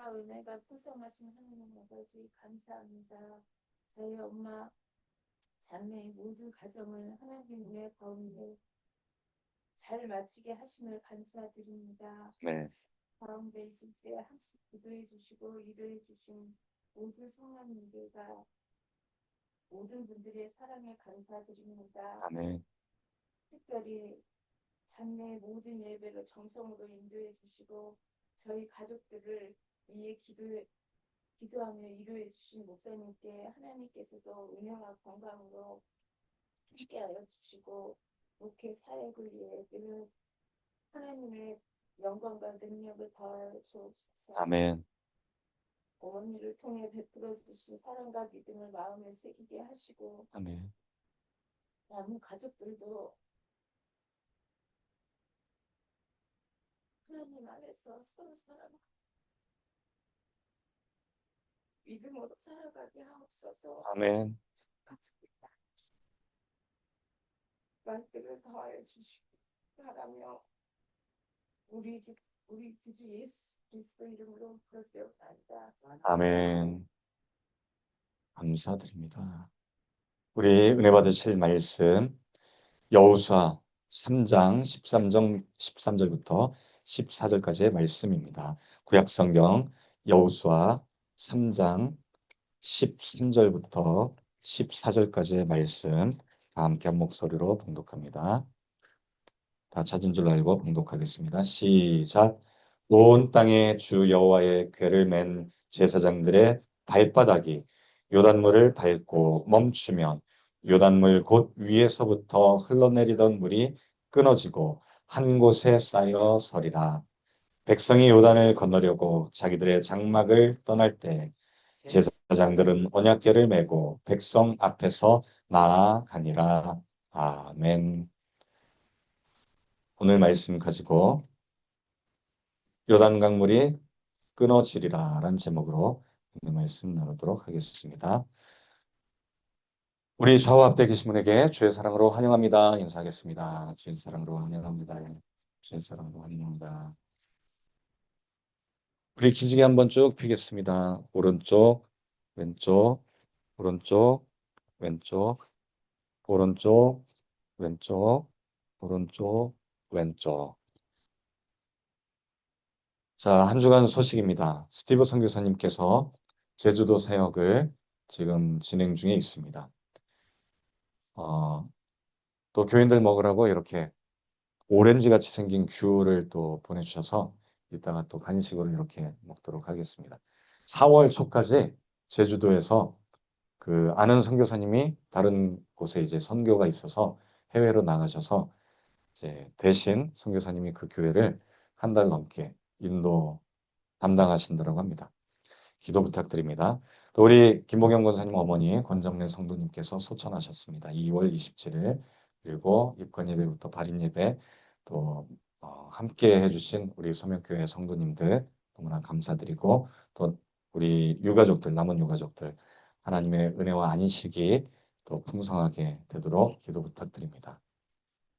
사랑과 은혜가 풍성하신 하나님 아버지 감사합니다. 저희 엄마 장래의 모든 가정을 하나님의 가운데 잘 마치게 하심을 감사드립니다. 네. 가운데 있을 때 항상 기도해 주시고 위로해 주신 모든 성도님들과 모든 분들의 사랑에 감사드립니다. 아멘. 특별히 장래의 모든 예배를 정성으로 인도해 주시고 저희 가족들을 위해 기도하며 위로해 주신 목사님께 하나님께서도 은혜와 건강으로 함께하여 주시고 목회 사역을 위해 늘 하나님의 영광과 능력을 더하여 주옵소서. 아멘. 어머니를 통해 베풀어 주신 사랑과 믿음을 마음에 새기게 하시고 아멘. 남은 가족들도 하나님 안에서 서로 사랑하고 믿음으로 살아가게 하옵소서. 아멘. 가족들 말들을 더하여 주시기 바라며 우리 구주 예수 그리스도 이름으로 부르짖옵나이다. 아멘. 감사드립니다. 우리 은혜 받으실 말씀 여호수아 3장 13절부터 14절까지의 말씀입니다. 구약 성경 여호수아 3장 13절부터 14절까지의 말씀 다 함께 한 목소리로 봉독합니다. 다 찾은 줄 알고 봉독하겠습니다. 시작. 온 땅에 주 여호와의 궤를 맨 제사장들의 발바닥이 요단물을 밟고 멈추면 요단물 곧 위에서부터 흘러내리던 물이 끊어지고 한 곳에 쌓여 서리라. 백성이 요단을 건너려고 자기들의 장막을 떠날 때 제사장들은 언약궤를 메고 백성 앞에서 나아가니라. 아멘. 오늘 말씀 가지고 요단 강물이 끊어지리라 라는 제목으로 오늘 말씀 나누도록 하겠습니다. 우리 좌우 앞에 계신 분에게 주의 사랑으로 환영합니다. 인사하겠습니다. 주의 사랑으로 환영합니다. 주의 사랑으로 환영합니다. 우리 기지개 한번 쭉 펴겠습니다. 오른쪽, 왼쪽, 오른쪽, 왼쪽, 오른쪽, 왼쪽, 오른쪽, 왼쪽. 자, 한 주간 소식입니다. 스티브 선교사님께서 제주도 사역을 지금 진행 중에 있습니다. 또 교인들 먹으라고 이렇게 오렌지 같이 생긴 귤을 또 보내주셔서 이따가 또 간식으로 이렇게 먹도록 하겠습니다. 4월 초까지 제주도에서 그 아는 선교사님이 다른 곳에 이제 선교가 있어서 해외로 나가셔서 이제 대신 선교사님이 그 교회를 한 달 넘게 인도 담당하신다고 합니다. 기도 부탁드립니다. 또 우리 김보경 권사님 어머니 권정래 성도님께서 소천하셨습니다. 2월 27일 그리고 입건 예배부터 발인 예배 또 함께 해주신 우리 소명교회 성도님들 너무나 감사드리고 또 우리 유가족들 남은 유가족들 하나님의 은혜와 안식이 또 풍성하게 되도록 기도 부탁드립니다.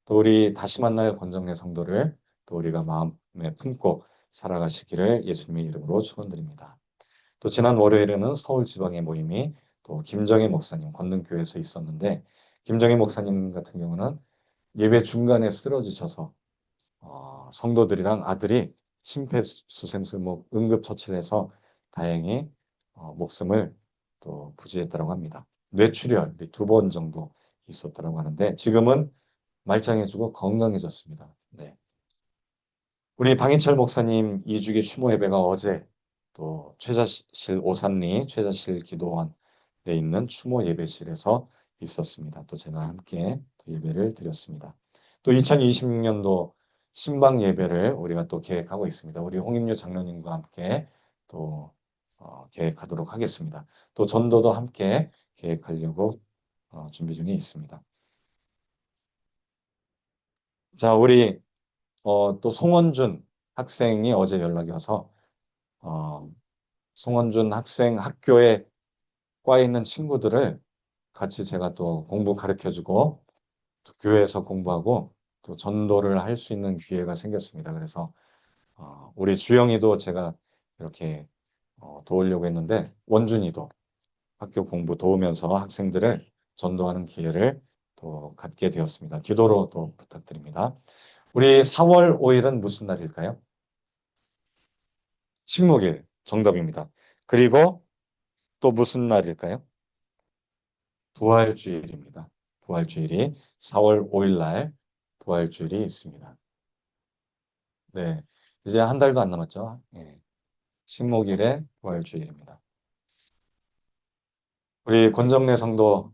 또 우리 다시 만날 권정래 성도를 또 우리가 마음에 품고 살아가시기를 예수님의 이름으로 축원드립니다. 또 지난 월요일에는 서울 지방의 모임이 또 김정희 목사님 권능교회에서 있었는데 김정희 목사님 같은 경우는 예배 중간에 쓰러지셔서 성도들이랑 아들이 심폐소생술 응급처치해서 다행히 목숨을 또 부지했다고 합니다. 뇌출혈이 2번 정도 있었다고 하는데 지금은 말짱해지고 건강해졌습니다. 네. 우리 방인철 목사님 2주기 추모 예배가 어제 또 최자실 오산리 최자실 기도원에 있는 추모 예배실에서 있었습니다. 또 제가 함께 또 예배를 드렸습니다. 또 2026년도 신방 예배를 우리가 또 계획하고 있습니다. 우리 홍임류 장로님과 함께 또 계획하도록 하겠습니다. 또 전도도 함께 계획하려고 준비 중에 있습니다. 자, 우리 또 송원준 학생이 어제 연락이 와서 송원준 학생 학교에 과에 있는 친구들을 같이 제가 또 공부 가르쳐주고 또 교회에서 공부하고 또 전도를 할 수 있는 기회가 생겼습니다. 그래서 우리 주영이도 제가 이렇게 도우려고 했는데 원준이도 학교 공부 도우면서 학생들을 전도하는 기회를 또 갖게 되었습니다. 기도로 또 부탁드립니다. 우리 4월 5일은 무슨 날일까요? 식목일 정답입니다. 그리고 또 무슨 날일까요? 부활주일입니다. 부활주일이 4월 5일 날 부활주일이 있습니다. 네, 이제 한 달도 안 남았죠. 예, 식목일의 부활주일입니다. 우리 권정래 성도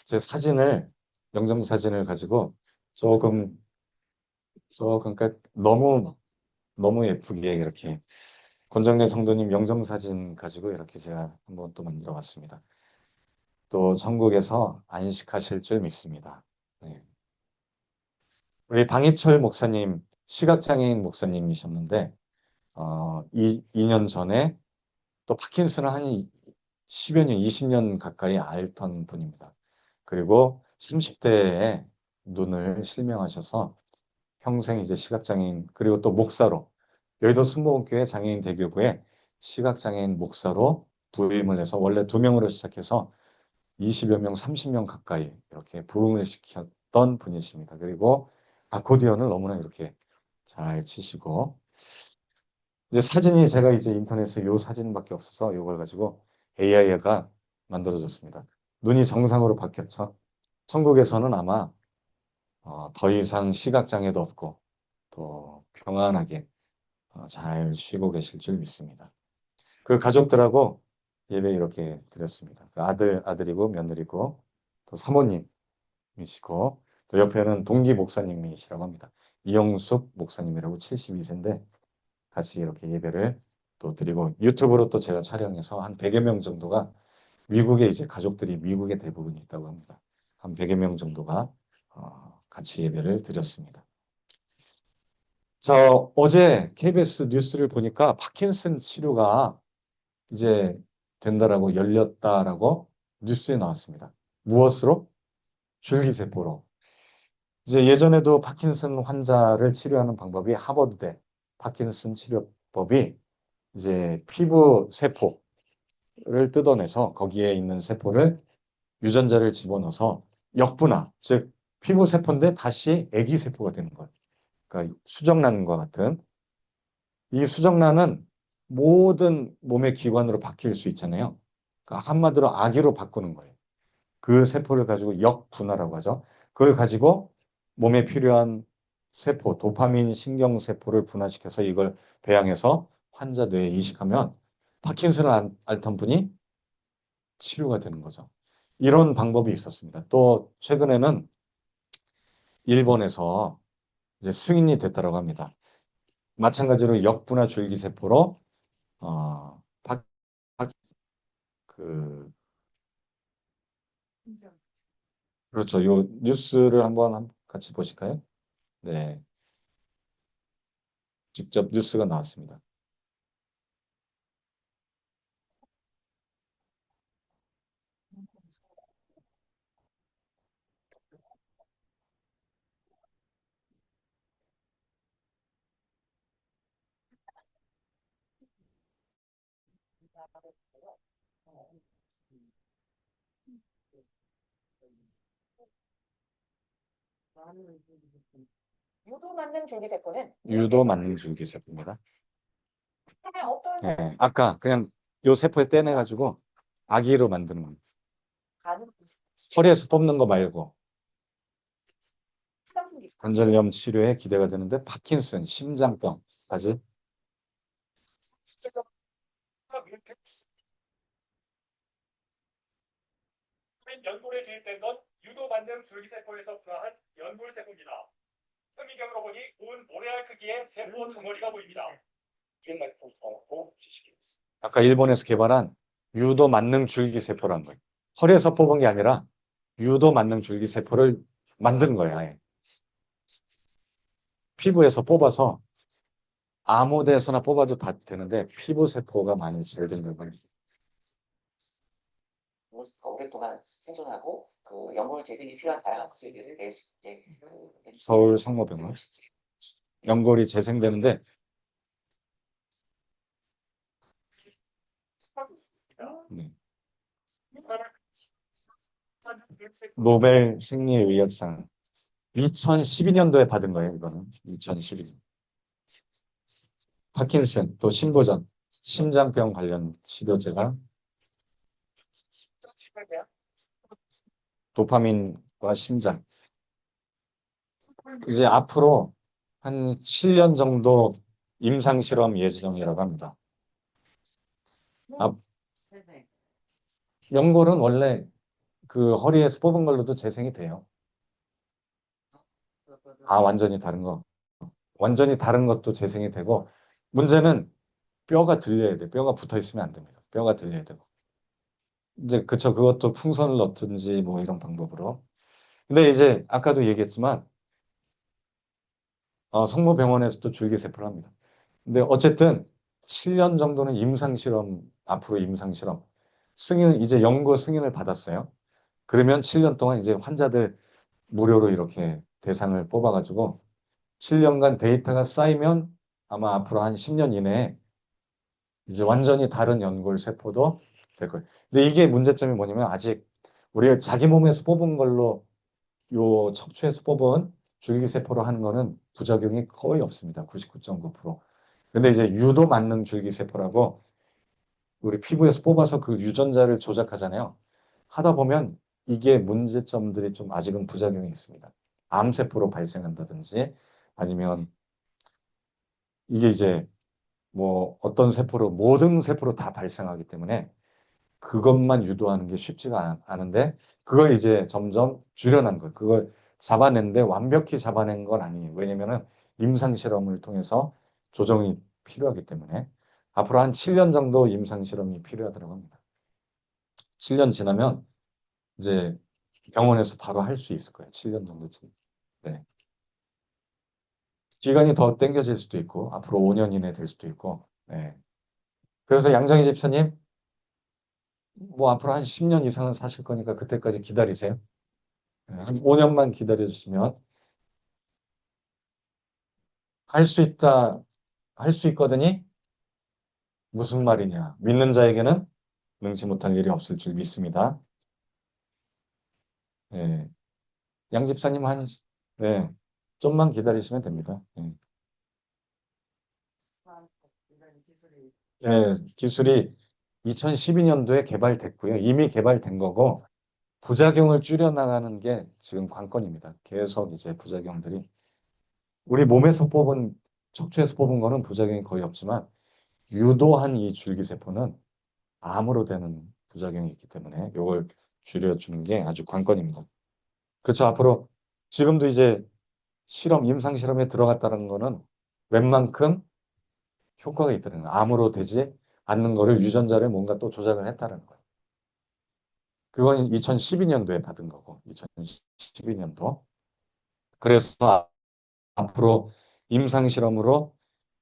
제 사진을 영정 사진을 가지고 조금 그러니까 너무 예쁘게 이렇게 권정래 성도님 영정 사진 가지고 이렇게 제가 한번 또 만들어 봤습니다. 또 천국에서 안식하실 줄 믿습니다. 네. 우리 방희철 목사님 시각장애인 목사님이셨는데 2년 전에 또 파킨슨을 한 10여 년, 20년 가까이 앓던 분입니다. 그리고 30대에 눈을 실명하셔서 평생 이제 시각장애인 그리고 또 목사로 여의도 순복음교회 장애인 대교구에 시각장애인 목사로 부임을 해서 원래 2명으로 시작해서 20여 명, 30명 가까이 이렇게 부흥을 시켰던 분이십니다. 그리고 아코디언을 너무나 이렇게 잘 치시고 이제 사진이 제가 이제 인터넷에 요 사진밖에 없어서 이걸 가지고 AI가 만들어줬습니다. 눈이 정상으로 바뀌었죠. 천국에서는 아마 더 이상 시각장애도 없고 또 평안하게 잘 쉬고 계실 줄 믿습니다. 그 가족들하고 예배 이렇게 드렸습니다. 그 아들이고 며느리고 또 사모님이시고 또 옆에는 동기 목사님이시라고 합니다. 이영숙 목사님이라고 72세인데 같이 이렇게 예배를 또 드리고 유튜브로 또 제가 촬영해서 한 100여 명 정도가 미국에 이제 가족들이 미국에 대부분 있다고 합니다. 한 100여 명 정도가 같이 예배를 드렸습니다. 자, 어제 KBS 뉴스를 보니까 파킨슨 치료가 이제 된다라고 열렸다라고 뉴스에 나왔습니다. 무엇으로? 줄기세포로. 이제 예전에도 파킨슨 환자를 치료하는 방법이 하버드대 파킨슨 치료법이 이제 피부 세포를 뜯어내서 거기에 있는 세포를 유전자를 집어넣어서 역분화, 즉 피부 세포인데 다시 아기 세포가 되는 거예요. 그러니까 수정란과 같은 이 수정란은 모든 몸의 기관으로 바뀔 수 있잖아요. 그러니까 한마디로 아기로 바꾸는 거예요. 그 세포를 가지고 역분화라고 하죠. 그걸 가지고 몸에 필요한 세포, 도파민 신경세포를 분화시켜서 이걸 배양해서 환자 뇌에 이식하면 파킨슨을 앓던 분이 치료가 되는 거죠. 이런 방법이 있었습니다. 또 최근에는 일본에서 이제 승인이 됐다고 합니다. 마찬가지로 역분화 줄기세포로 어, 파, 파, 그 그렇죠. 요 뉴스를 한번 같이 보실까요? 네, 직접 뉴스가 나왔습니다. 유도 만능 줄기세포는 유도 만능 줄기세포입니다. 어떤 네, 아까 그냥 요 세포에 떼내가지고 아기로 만드는 겁니다. 가는 허리에서 뽑는 거 말고 수정신기 관절염 치료에 기대가 되는데 파킨슨, 심장병까지 연골에 주입된 건 유도 만능 줄기세포에서 분화한 연골세포입니다. 현미경으로 보니 온 모래알 크기의 세포 덩어리가 보입니다. 아까 일본에서 개발한 유도 만능 줄기세포란 거예요. 허리에서 뽑은 게 아니라 유도 만능 줄기세포를 만든 거예요. 아예. 피부에서 뽑아서 아무 데서나 뽑아도 다 되는데 피부 세포가 많이 잘 된다고 합니다. 오랫동안 생존하고 그 연골 재생이 필요한 다양한 물질들을 낼 수 있게 서울 성모병원 연골이 재생되는데 네. 유도하는 노벨 생리의학상 2012년도에 받은 거예요. 이거는 2012년. 파킨슨 또 신부전 심장병 관련 치료제가 도파민과 심장. 이제 앞으로 한 7년 정도 임상 실험 예정이라고 합니다. 연골은 원래 그 허리에서 뽑은 걸로도 재생이 돼요. 아, 완전히 다른 거. 완전히 다른 것도 재생이 되고 문제는 뼈가 들려야 돼. 뼈가 붙어 있으면 안 됩니다. 뼈가 들려야 되고. 이제 그쵸. 그것도 풍선을 넣든지 뭐 이런 방법으로. 근데 이제 아까도 얘기했지만 성모병원에서도 줄기세포를 합니다. 근데 어쨌든 7년 정도는 임상실험, 앞으로 임상실험. 이제 연구 승인을 받았어요. 그러면 7년 동안 이제 환자들 무료로 이렇게 대상을 뽑아가지고 7년간 데이터가 쌓이면 아마 앞으로 한 10년 이내에 이제 완전히 다른 연골 세포도 될 거예요. 근데 이게 문제점이 뭐냐면 아직 우리가 자기 몸에서 뽑은 걸로 요 척추에서 뽑은 줄기세포로 하는 거는 부작용이 거의 없습니다. 99.9%. 근데 이제 유도 만능 줄기세포라고 우리 피부에서 뽑아서 그 유전자를 조작하잖아요. 하다 보면 이게 문제점들이 좀 아직은 부작용이 있습니다. 암세포로 발생한다든지 아니면 이게 이제 뭐 어떤 세포로 모든 세포로 다 발생하기 때문에 그것만 유도하는 게 쉽지가 않은데 그걸 이제 점점 줄여난 거예요. 그걸 잡아낸데 완벽히 잡아낸 건 아니에요. 왜냐면은 임상 실험을 통해서 조정이 필요하기 때문에 앞으로 한 7년 정도 임상 실험이 필요하다고 합니다. 7년 지나면 이제 병원에서 바로 할 수 있을 거예요. 7년 정도 지나면. 네. 기간이 더 당겨질 수도 있고 앞으로 5년 이내 될 수도 있고. 네. 그래서 양정희 집사님 뭐 앞으로 한 10년 이상은 사실 거니까 그때까지 기다리세요. 네, 한 5년만 기다려주시면 할 수 있다, 할 수 있거든요. 무슨 말이냐. 믿는 자에게는 능치 못할 일이 없을 줄 믿습니다. 네. 양 집사님 네, 좀만 기다리시면 됩니다. 네. 네, 기술이 2012년도에 개발됐고요. 이미 개발된 거고 부작용을 줄여나가는 게 지금 관건입니다. 계속 이제 부작용들이 우리 몸에서 뽑은 척추에서 뽑은 거는 부작용이 거의 없지만 유도한 이 줄기세포는 암으로 되는 부작용이 있기 때문에 이걸 줄여주는 게 아주 관건입니다. 그렇죠. 앞으로 지금도 이제 임상 실험에 들어갔다는 거는 웬만큼 효과가 있다는 거예요. 암으로 되지 않는 거를 유전자를 뭔가 또 조작을 했다는 거예요. 그건 2012년도에 받은 거고 2012년도. 그래서 앞으로 임상 실험으로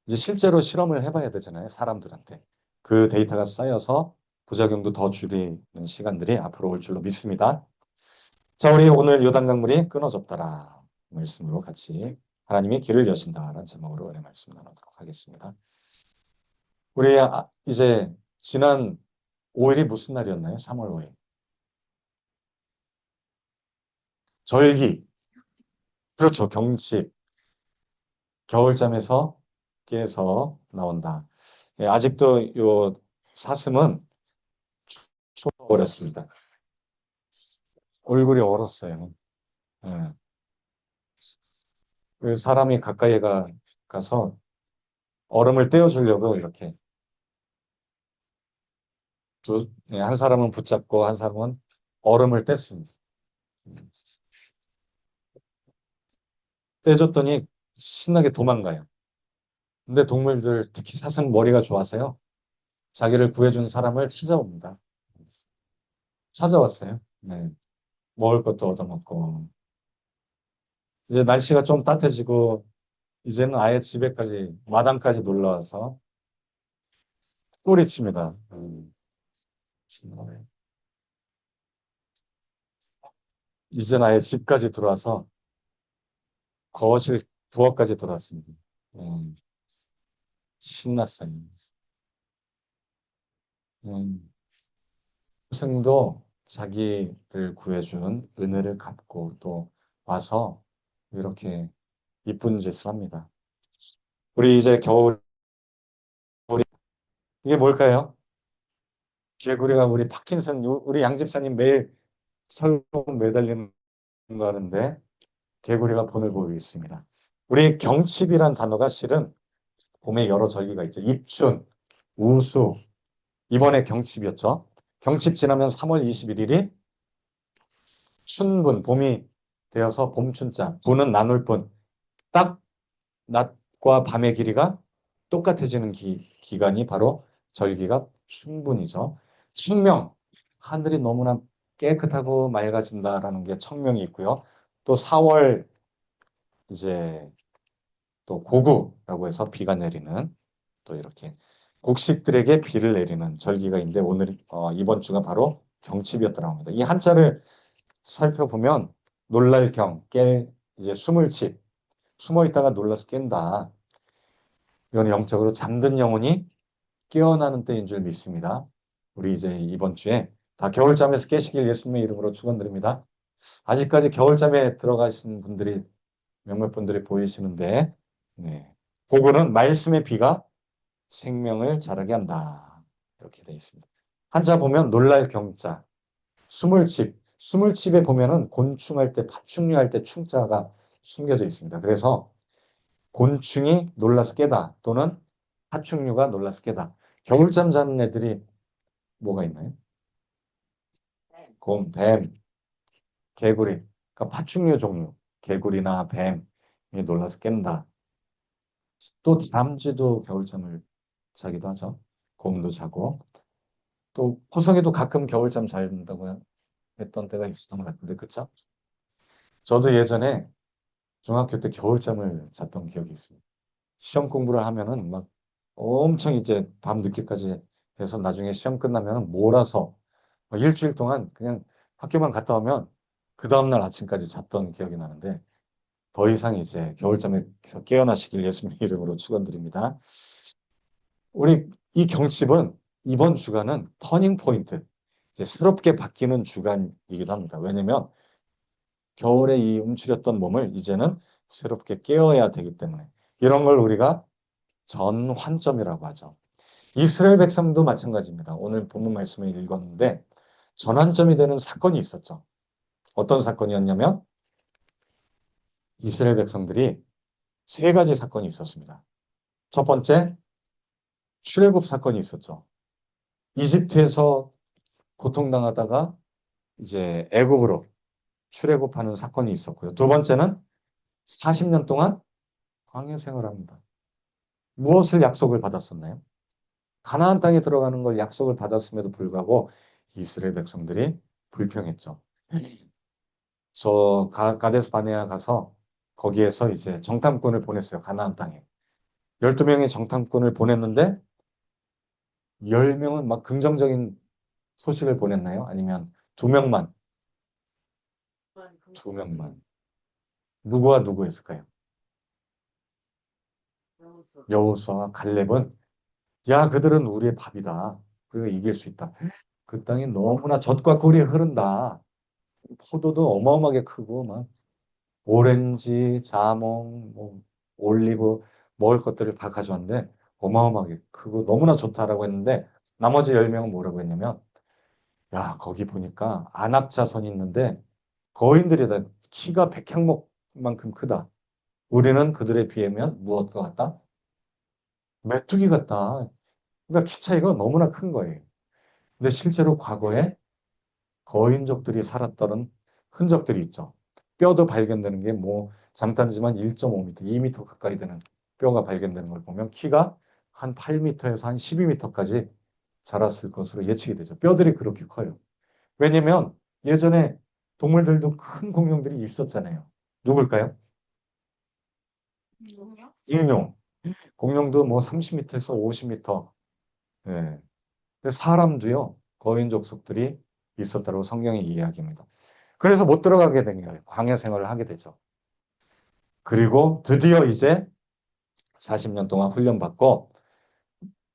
이제 실제로 실험을 해봐야 되잖아요. 사람들한테. 그 데이터가 쌓여서 부작용도 더 줄이는 시간들이 앞으로 올 줄로 믿습니다. 자, 우리 오늘 요단 강물이 끊어졌더라. 말씀으로 같이 하나님이 길을 여신다라는 제목으로 오늘 말씀 나누도록 하겠습니다. 우리 이제 지난 5일이 무슨 날이었나요? 3월 5일. 절기. 그렇죠. 경칩. 겨울잠에서 깨서 나온다. 예, 아직도 요 사슴은 추워버렸습니다. 얼굴이 얼었어요. 예. 그 사람이 가까이 가서 얼음을 떼어주려고 이렇게 한 사람은 붙잡고 한 사람은 얼음을 뗐습니다. 떼줬더니 신나게 도망가요. 근데 동물들 특히 사슴 머리가 좋아서요. 자기를 구해준 사람을 찾아옵니다. 찾아왔어요. 네. 먹을 것도 얻어먹고. 이제 날씨가 좀 따뜻해지고 이제는 아예 집에까지 마당까지 놀러와서 꼬리칩니다. 이제는 아예 집까지 들어와서 거실 부엌까지 들어왔습니다. 음, 신났어요. 음, 짐승도 자기를 구해준 은혜를 갚고 또 와서 이렇게 이쁜 짓을 합니다. 우리 이제 겨울 이게 뭘까요? 개구리가 우리 파킨슨 우리 양 집사님 매일 철봉 매달리는 거 하는데 개구리가 본을 보이고 있습니다. 우리 경칩이란 단어가 실은 봄에 여러 절기가 있죠. 입춘, 우수, 이번에 경칩이었죠. 경칩 지나면 3월 21일이 춘분, 봄이 되어서 봄춘자, 분은 나눌 뿐. 딱 낮과 밤의 길이가 똑같아지는 기간이 바로 절기가 춘분이죠. 청명, 하늘이 너무나 깨끗하고 맑아진다라는 게 청명이 있고요. 또 4월 이제 또 고구라고 해서 비가 내리는 또 이렇게 곡식들에게 비를 내리는 절기가 있는데 오늘 이번 주가 바로 경칩이었다고 합니다. 이 한자를 살펴보면 놀랄 경, 깨 이제 숨을 칩, 숨어 있다가 놀라서 깬다. 이건 영적으로 잠든 영혼이 깨어나는 때인 줄 믿습니다. 우리 이제 이번 주에 다 겨울잠에서 깨시길 예수님의 이름으로 축원드립니다. 아직까지 겨울잠에 들어가신 분들이 몇몇 분들이 보이시는데, 네. 그거는 말씀의 비가 생명을 자라게 한다. 이렇게 되어 있습니다. 한자 보면 놀랄 경자, 수물칩, 수물칩에 보면은 곤충할 때, 파충류할 때 충자가 숨겨져 있습니다. 그래서 곤충이 놀라서 깨다 또는 파충류가 놀라서 깨다. 겨울잠 자는 애들이 뭐가 있나요? 곰, 뱀, 개구리. 그러니까 파충류 종류. 개구리나 뱀이 놀라서 깬다. 또 담쥐도 겨울잠을 자기도 하죠. 곰도 자고. 또 호성이도 가끔 겨울잠 잔다고 했던 때가 있었던 것 같은데, 그쵸? 저도 예전에 중학교 때 겨울잠을 잤던 기억이 있습니다. 시험 공부를 하면은 막 엄청 이제 밤 늦게까지 해서 나중에 시험 끝나면 몰아서 일주일 동안 그냥 학교만 갔다 오면 그 다음날 아침까지 잤던 기억이 나는데 더 이상 이제 겨울잠에서 깨어나시길 예수님의 이름으로 축원드립니다. 우리 이 경칩은 이번 주간은 터닝 포인트, 이제 새롭게 바뀌는 주간이기도 합니다. 왜냐면 겨울에 이 움츠렸던 몸을 이제는 새롭게 깨어야 되기 때문에 이런 걸 우리가 전환점이라고 하죠. 이스라엘 백성도 마찬가지입니다. 오늘 본문 말씀을 읽었는데 전환점이 되는 사건이 있었죠. 어떤 사건이었냐면 이스라엘 백성들이 세 가지 사건이 있었습니다. 첫 번째, 출애굽 사건이 있었죠. 이집트에서 고통당하다가 이제 애굽으로 출애굽하는 사건이 있었고요. 두 번째는 40년 동안 광야 생활합니다. 무엇을 약속을 받았었나요? 가나안 땅에 들어가는 걸 약속을 받았음에도 불구하고 이스라엘 백성들이 불평했죠. 저 가데스 바네아 가서 거기에서 이제 정탐꾼을 보냈어요. 가나안 땅에. 12명의 정탐꾼을 보냈는데 10명은 막 긍정적인 소식을 보냈나요? 아니면 2명만? 2명만. 누구와 누구였을까요? 여호수아와 갈렙은 야 그들은 우리의 밥이다. 우리가 이길 수 있다. 그 땅이 너무나 젖과 꿀이 흐른다. 포도도 어마어마하게 크고 막 오렌지, 자몽, 뭐 올리브 먹을 것들을 다 가져왔는데 어마어마하게 크고 너무나 좋다라고 했는데 나머지 10명은 뭐라고 했냐면 야 거기 보니까 안악자손이 있는데 거인들이 다 키가 백향목만큼 크다. 우리는 그들에 비하면 무엇과 같다? 메뚜기 같다. 그러니까 키 차이가 너무나 큰 거예요. 근데 실제로 과거에 거인족들이 살았던 흔적들이 있죠. 뼈도 발견되는 게 뭐 장단지만 1.5m, 2m 가까이 되는 뼈가 발견되는 걸 보면 키가 한 8m에서 한 12m까지 자랐을 것으로 예측이 되죠. 뼈들이 그렇게 커요. 왜냐면 예전에 동물들도 큰 공룡들이 있었잖아요. 누굴까요? 일룡. 공룡도 뭐 30m에서 50m. 예. 사람도요, 거인 족속들이 있었다고 성경이 이야기합니다. 그래서 못 들어가게 된 거예요. 광야 생활을 하게 되죠. 그리고 드디어 이제 40년 동안 훈련받고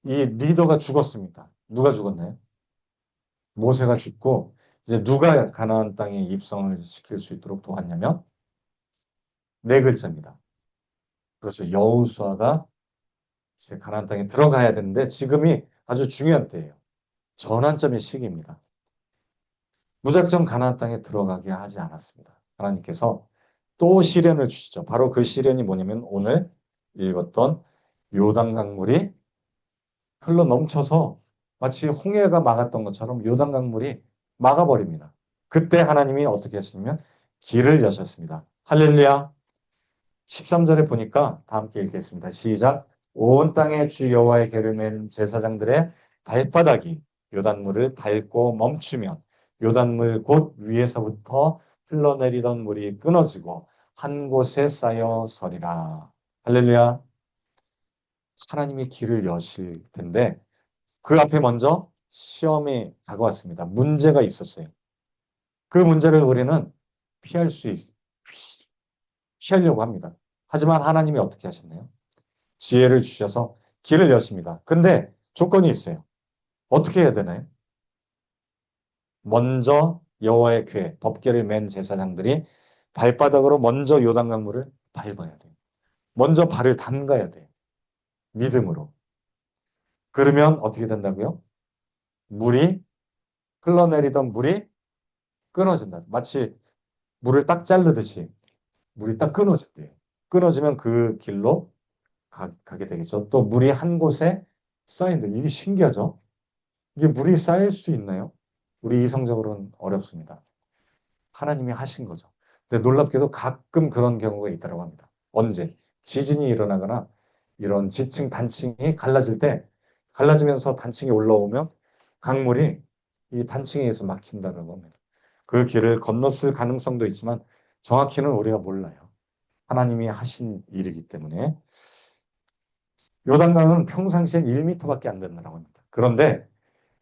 이 리더가 죽었습니다. 누가 죽었나요? 모세가 죽고 이제 누가 가나안 땅에 입성을 시킬 수 있도록 도왔냐면 네 글자입니다. 그렇죠. 여호수아가 이제 가나안 땅에 들어가야 되는데 지금이 아주 중요한 때예요. 전환점의 시기입니다. 무작정 가나안 땅에 들어가게 하지 않았습니다. 하나님께서 또 시련을 주시죠. 바로 그 시련이 뭐냐면 오늘 읽었던 요단 강물이 흘러 넘쳐서 마치 홍해가 막았던 것처럼 요단 강물이 막아버립니다. 그때 하나님이 어떻게 하시냐면 길을 여셨습니다. 할렐루야. 13절에 보니까 다 함께 읽겠습니다. 시작. 온 땅의 주 여호와의 계를 맨 제사장들의 발바닥이 요단물을 밟고 멈추면 요단물 곧 위에서부터 흘러내리던 물이 끊어지고 한 곳에 쌓여 서리라. 할렐루야. 하나님이 길을 여실 텐데 그 앞에 먼저 시험이 다가왔습니다. 문제가 있었어요. 그 문제를 우리는 피할 수 있, 피하려고 합니다. 하지만 하나님이 어떻게 하셨나요? 지혜를 주셔서 길을 여십니다. 근데 조건이 있어요. 어떻게 해야 되나요? 먼저 여호와의 궤, 법궤를 맨 제사장들이 발바닥으로 먼저 요단강물을 밟아야 돼요. 먼저 발을 담가야 돼요. 믿음으로. 그러면 어떻게 된다고요? 물이 흘러내리던 물이 끊어진다. 마치 물을 딱 자르듯이 물이 딱 끊어진대요. 끊어지면 그 길로 가게 되겠죠. 또 물이 한 곳에 쌓인다. 이게 신기하죠? 이게 물이 쌓일 수 있나요? 우리 이성적으로는 어렵습니다. 하나님이 하신 거죠. 근데 놀랍게도 가끔 그런 경우가 있다고 합니다. 언제? 지진이 일어나거나 이런 지층, 단층이 갈라질 때 갈라지면서 단층이 올라오면 강물이 이 단층에 의해서 막힌다는 겁니다. 그 길을 건넜을 가능성도 있지만 정확히는 우리가 몰라요. 하나님이 하신 일이기 때문에 요단강은 평상시엔 1m밖에 안 된다고 합니다. 그런데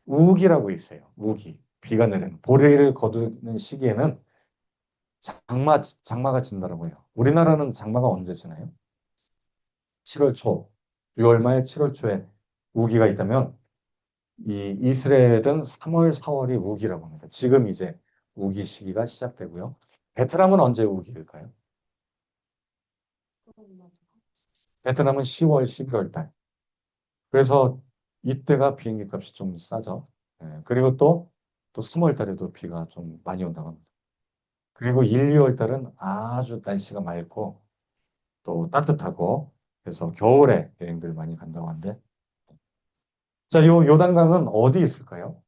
우기라고 있어요. 우기. 비가 내리는 보리를 거두는 시기에는 장마가 진다라고 해요. 우리나라는 장마가 언제 지나요? 7월 초, 6월 말 7월 초에 우기가 있다면 이 이스라엘은 3월, 4월이 우기라고 합니다. 지금 이제 우기 시기가 시작되고요. 베트남은 언제 우기일까요? 베트남은 10월, 11월 달. 그래서 이때가 비행기 값이 좀 싸죠. 예, 그리고 또 3월 달에도 비가 좀 많이 온다고 합니다. 그리고 1, 2월 달은 아주 날씨가 맑고 또 따뜻하고 그래서 겨울에 여행들 많이 간다고 하는데 자, 요 요단강은 어디 있을까요?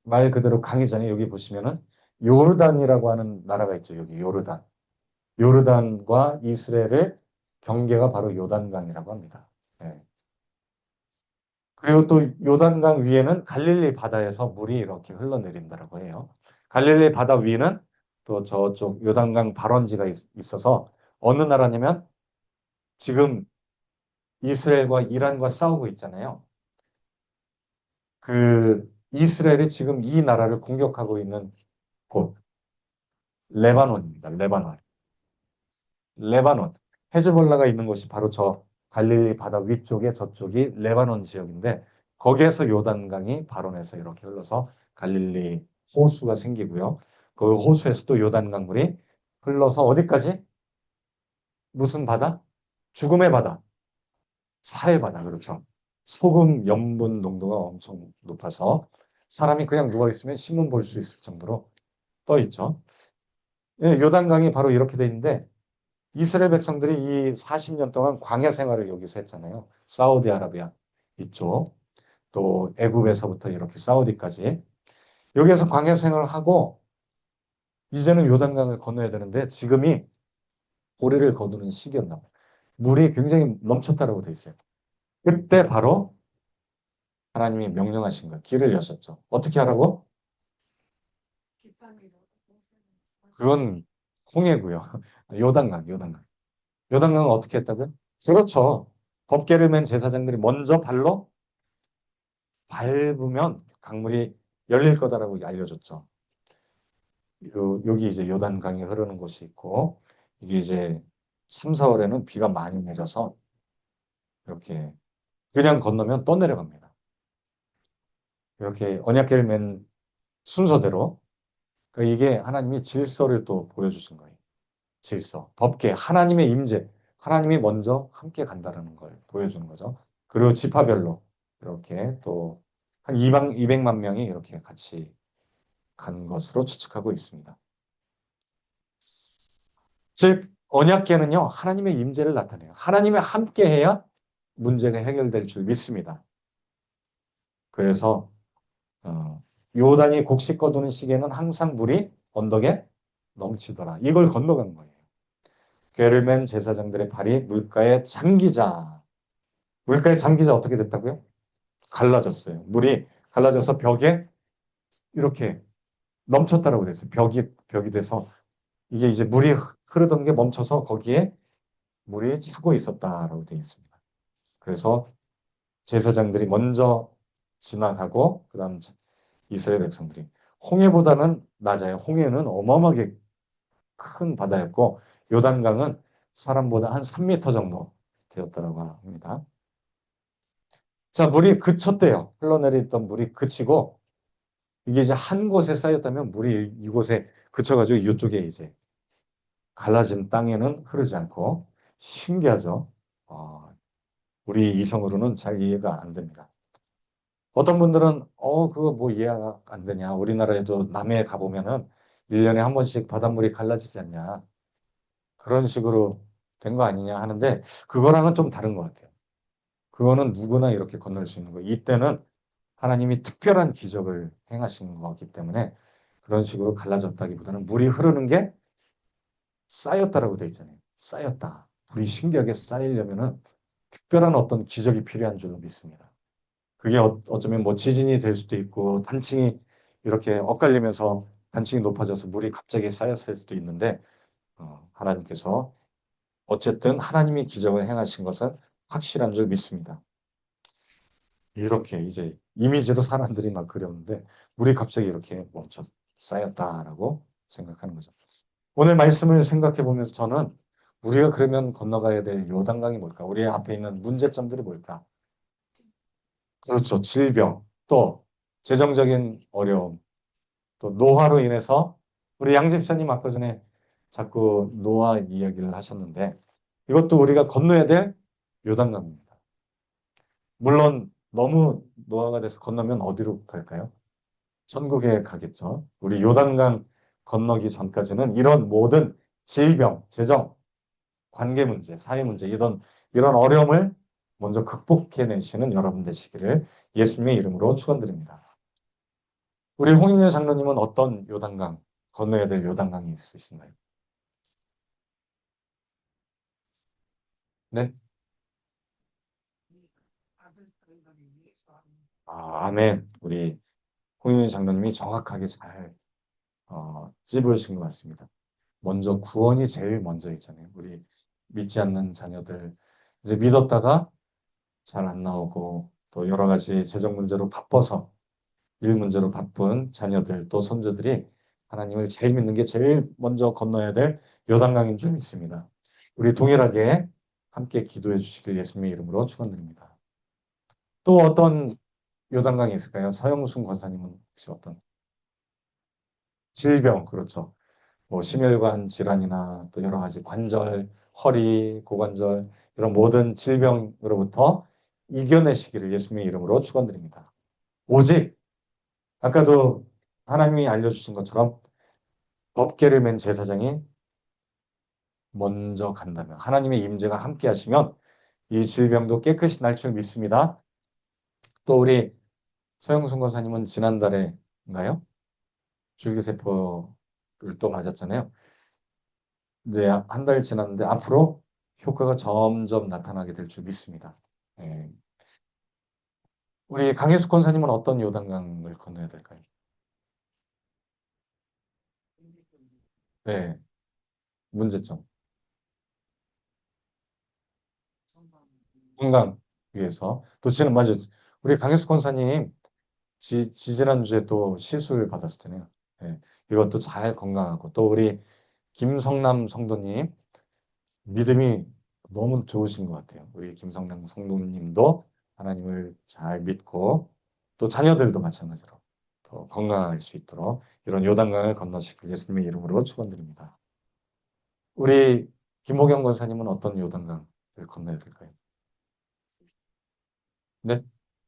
말 그대로 강이 전에 여기 보시면은 요르단이라고 하는 나라가 있죠. 여기 요르단. 요르단과 이스라엘의 경계가 바로 요단강이라고 합니다. 네. 그리고 또 요단강 위에는 갈릴리 바다에서 물이 이렇게 흘러내린다라고 해요. 갈릴리 바다 위는 또 저쪽 요단강 발원지가 있어서 어느 나라냐면 지금 이스라엘과 이란과 싸우고 있잖아요. 그 이스라엘이 지금 이 나라를 공격하고 있는 곳 레바논입니다. 레바논. 레바논. 헤즈볼라가 있는 곳이 바로 저 갈릴리 바다 위쪽에 저쪽이 레바논 지역인데 거기에서 요단강이 발원해서 이렇게 흘러서 갈릴리 호수가 생기고요. 그 호수에서 또 요단강물이 흘러서 어디까지? 무슨 바다? 죽음의 바다. 사해 바다. 그렇죠. 소금 염분 농도가 엄청 높아서 사람이 그냥 누워 있으면 신문 볼 수 있을 정도로 떠 있죠. 예, 요단강이 바로 이렇게 돼 있는데 이스라엘 백성들이 이 40년 동안 광야 생활을 여기서 했잖아요. 사우디아라비아 이쪽, 또 애굽에서부터 이렇게 사우디까지. 여기에서 광야 생활을 하고 이제는 요단강을 건너야 되는데 지금이 고래를 거두는 시기였나 봐요. 물이 굉장히 넘쳤다라고 돼 있어요. 그때 바로 하나님이 명령하신 거예요. 길을 여셨죠. 어떻게 하라고? 그건 홍해고요. 요단강, 요단강. 요단강은 어떻게 했다고요? 그렇죠. 법궤를 맨 제사장들이 먼저 발로 밟으면 강물이 열릴 거다라고 알려줬죠. 여기 이제 요단강이 흐르는 곳이 있고 이게 이제 3, 4월에는 비가 많이 내려서 이렇게 그냥 건너면 또 내려갑니다. 이렇게 언약궤를 맨 순서대로 그러니까 이게 하나님이 질서를 또 보여주신 거예요. 질서, 법계, 하나님의 임재, 하나님이 먼저 함께 간다라는 걸 보여주는 거죠. 그리고 지파별로 이렇게 또 한 200만 명이 이렇게 같이 간 것으로 추측하고 있습니다. 즉 언약궤는요 하나님의 임재를 나타내요. 하나님이 함께해야 문제가 해결될 줄 믿습니다. 그래서 요단이 곡식 거두는 시기에는 항상 물이 언덕에 넘치더라. 이걸 건너간 거예요. 궤를 맨 제사장들의 발이 물가에 잠기자. 물가에 잠기자 어떻게 됐다고요? 갈라졌어요. 물이 갈라져서 벽에 이렇게 넘쳤다라고 됐어요. 벽이 돼서 이게 이제 물이 흐르던 게 멈춰서 거기에 물이 차고 있었다라고 되어 있습니다. 그래서 제사장들이 먼저 지나가고 그다음 이스라엘 백성들이 홍해보다는 낮아요. 홍해는 어마어마하게 큰 바다였고 요단강은 사람보다 한 3m 정도 되었다고 합니다. 자, 물이 그쳤대요. 흘러내리던 물이 그치고 이게 이제 한 곳에 쌓였다면 물이 이곳에 그쳐가지고 이쪽에 이제 갈라진 땅에는 흐르지 않고 신기하죠. 우리 이성으로는 잘 이해가 안 됩니다. 어떤 분들은 그거 뭐 이해가 안 되냐. 우리나라에도 남해에 가보면은 1년에 한 번씩 바닷물이 갈라지지 않냐. 그런 식으로 된 거 아니냐 하는데 그거랑은 좀 다른 것 같아요. 그거는 누구나 이렇게 건널 수 있는 거예요. 이때는 하나님이 특별한 기적을 행하신 거기 때문에 그런 식으로 갈라졌다기보다는 물이 흐르는 게 쌓였다라고 돼 있잖아요. 쌓였다. 물이 신기하게 쌓이려면은 특별한 어떤 기적이 필요한 줄로 믿습니다. 그게 어쩌면 뭐 지진이 될 수도 있고 단층이 이렇게 엇갈리면서 단층이 높아져서 물이 갑자기 쌓였을 수도 있는데 하나님께서 어쨌든 하나님이 기적을 행하신 것은 확실한 줄 믿습니다. 이렇게 이제 이미지로 사람들이 막 그렸는데 물이 갑자기 이렇게 멈춰 쌓였다라고 생각하는 거죠. 오늘 말씀을 생각해 보면서 저는 우리가 그러면 건너가야 될 요단강이 뭘까? 우리 앞에 있는 문제점들이 뭘까? 그렇죠. 질병, 또 재정적인 어려움, 또 노화로 인해서 우리 양 집사님 아까 전에 자꾸 노화 이야기를 하셨는데 이것도 우리가 건너야 될 요단강입니다. 물론 너무 노화가 돼서 건너면 어디로 갈까요? 천국에 가겠죠. 우리 요단강 건너기 전까지는 이런 모든 질병, 재정, 관계 문제, 사회 문제 이런 어려움을 먼저 극복해내시는 여러분 되시기를 예수님의 이름으로 축원드립니다. 우리 홍인여 장로님은 어떤 요단강 건너야 될 요단강이 있으신가요? 네? 아멘. 우리 홍인여 장로님이 정확하게 잘 찝으신 것 같습니다. 먼저 구원이 제일 먼저 있잖아요. 우리 믿지 않는 자녀들 이제 믿었다가 잘 안 나오고 또 여러 가지 재정 문제로 바빠서 일 문제로 바쁜 자녀들 또 손주들이 하나님을 제일 믿는 게 제일 먼저 건너야 될 요단강인 줄 믿습니다. 우리 동일하게 함께 기도해 주시길 예수님의 이름으로 축원드립니다. 또 어떤 요단강이 있을까요? 서영순 권사님은 혹시 어떤 질병 그렇죠. 뭐 심혈관 질환이나 또 여러 가지 관절, 허리, 고관절 이런 모든 질병으로부터 이겨내시기를 예수님의 이름으로 축원드립니다. 오직 아까도 하나님이 알려주신 것처럼 법궤를 맨 제사장이 먼저 간다면 하나님의 임재가 함께 하시면 이 질병도 깨끗이 날 줄 믿습니다. 또 우리 서영순 권사님은 지난달에인가요? 줄기세포를 또 맞았잖아요. 이제 한 달 지났는데 앞으로 효과가 점점 나타나게 될 줄 믿습니다. 예. 우리 강혜숙 권사님은 어떤 요단강을 건너야 될까요? 네, 문제점. 건강 위해서. 또 지난 맞아. 우리 강혜숙 권사님 지지난주에 또 시술 받았을 테네요. 예. 이것도 잘 건강하고 또 우리 김성남 성도님 믿음이 너무 좋으신 것 같아요. 우리 김성남 성도님도 하나님을 잘 믿고 또 자녀들도 마찬가지로 더 건강할 수 있도록 이런 요단강을 건너시길 예수님의 이름으로 축원드립니다. 우리 김보경 권사님은 어떤 요단강을 건너야 될까요? 네?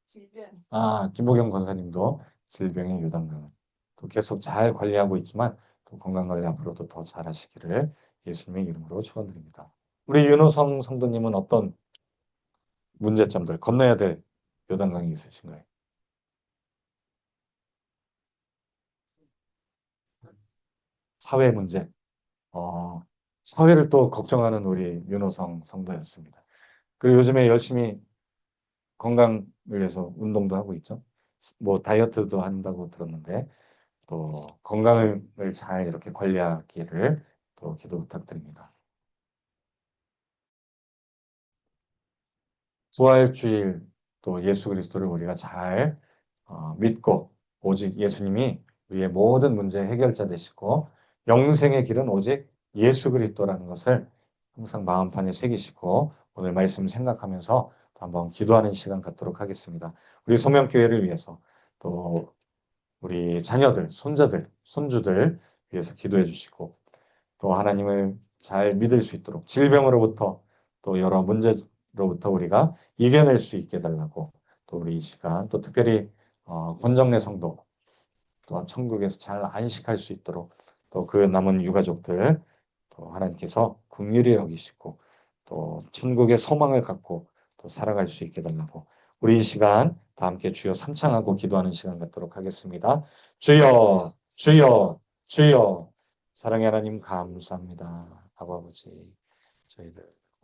질병. 김보경 권사님도 질병의 요단강을 또 계속 잘 관리하고 있지만 또 건강 관리 앞으로도 더 잘하시기를 예수님의 이름으로 축원드립니다. 우리 윤호성 성도님은 어떤 문제점들 건너야 될 요단강이 있으신가요? 사회 문제. 사회를 또 걱정하는 우리 윤호성 성도였습니다. 그리고 요즘에 열심히 건강을 위해서 운동도 하고 있죠. 뭐 다이어트도 한다고 들었는데 또 건강을 잘 이렇게 관리하기를 또 기도 부탁드립니다. 부활주일 또 예수 그리스도를 우리가 잘 믿고 오직 예수님이 우리의 모든 문제 해결자 되시고 영생의 길은 오직 예수 그리스도라는 것을 항상 마음판에 새기시고 오늘 말씀 생각하면서 또 한번 기도하는 시간 갖도록 하겠습니다. 우리 소명교회를 위해서 또 우리 자녀들, 손자들, 손주들 위해서 기도해 주시고 또 하나님을 잘 믿을 수 있도록 질병으로부터 또 여러 문제로부터 우리가 이겨낼 수 있게 해달라고 또 우리 이 시간 또 특별히 권정래 성도 또 천국에서 잘 안식할 수 있도록 또 그 남은 유가족들 또 하나님께서 긍휼히 여기시고 또 천국의 소망을 갖고 또 살아갈 수 있게 해달라고 우리 이 시간 다 함께 주여 삼창하고 기도하는 시간 갖도록 하겠습니다. 주여 주여 주여 사랑의 하나님 감사합니다. 아버지 저희들